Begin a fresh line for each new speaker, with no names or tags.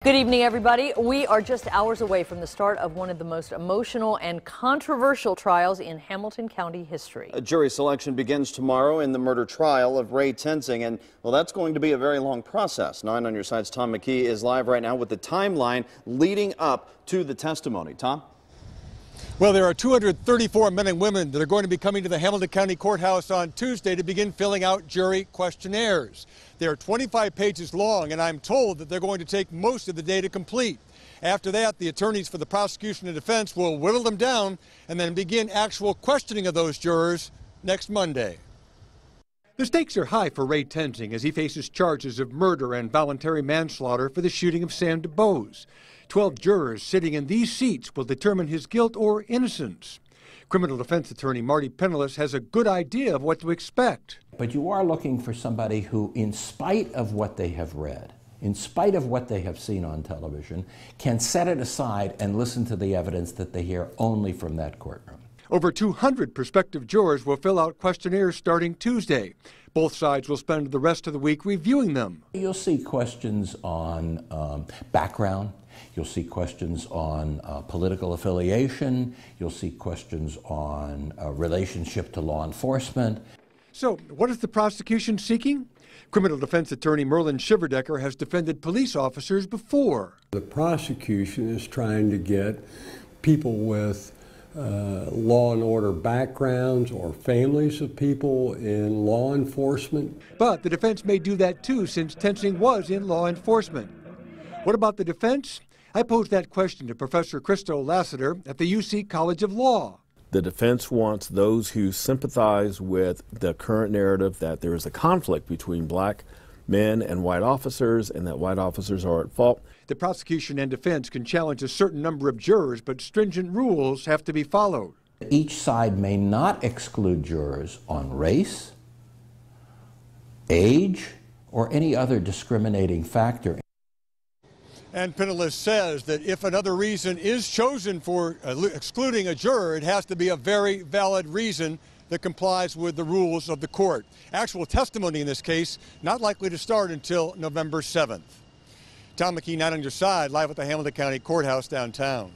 Good evening, everybody. We are just hours away from the start of one of the most emotional and controversial trials in Hamilton County history.
A jury selection begins tomorrow in the murder trial of Ray Tensing, and well, that's going to be a very long process. 9 on your side's Tom McKee is live right now with the timeline leading up to the testimony. Tom?
Well, there are 234 men and women that are going to be coming to the Hamilton County Courthouse on Tuesday to begin filling out jury questionnaires. They are 25 pages long, and I'm told that they're going to take most of the day to complete. After that, the attorneys for the prosecution and defense will whittle them down and then begin actual questioning of those jurors next Monday. The stakes are high for Ray Tensing as he faces charges of murder and voluntary manslaughter for the shooting of Sam DuBose. 12 jurors sitting in these seats will determine his guilt or innocence. Criminal defense attorney Marty Penniless has a good idea of what to expect.
But you are looking for somebody who, in spite of what they have read, in spite of what they have seen on television, can set it aside and listen to the evidence that they hear only from that courtroom.
Over 200 prospective jurors will fill out questionnaires starting Tuesday. Both sides will spend the rest of the week reviewing them.
You'll see questions on background. You'll see questions on political affiliation. You'll see questions on relationship to law enforcement.
So, what is the prosecution seeking? Criminal defense attorney Merlin Shiverdecker has defended police officers before.
The prosecution is trying to get people with law and order backgrounds or families of people in law enforcement.
But the defense may do that too, since Tensing was in law enforcement. What about the defense? I posed that question to Professor Christo Lassiter at the UC College of Law.
The defense wants those who sympathize with the current narrative that there is a conflict between black men and white officers and that white officers are at fault.
The prosecution and defense can challenge a certain number of jurors, but stringent rules have to be followed.
Each side may not exclude jurors on race, age, or any other discriminating factor.
And Penniless says that if another reason is chosen for excluding a juror, it has to be a very valid reason that complies with the rules of the court. Actual testimony in this case not likely to start until November 7th. Tom McKee, 9 on your side, live at the Hamilton County Courthouse downtown.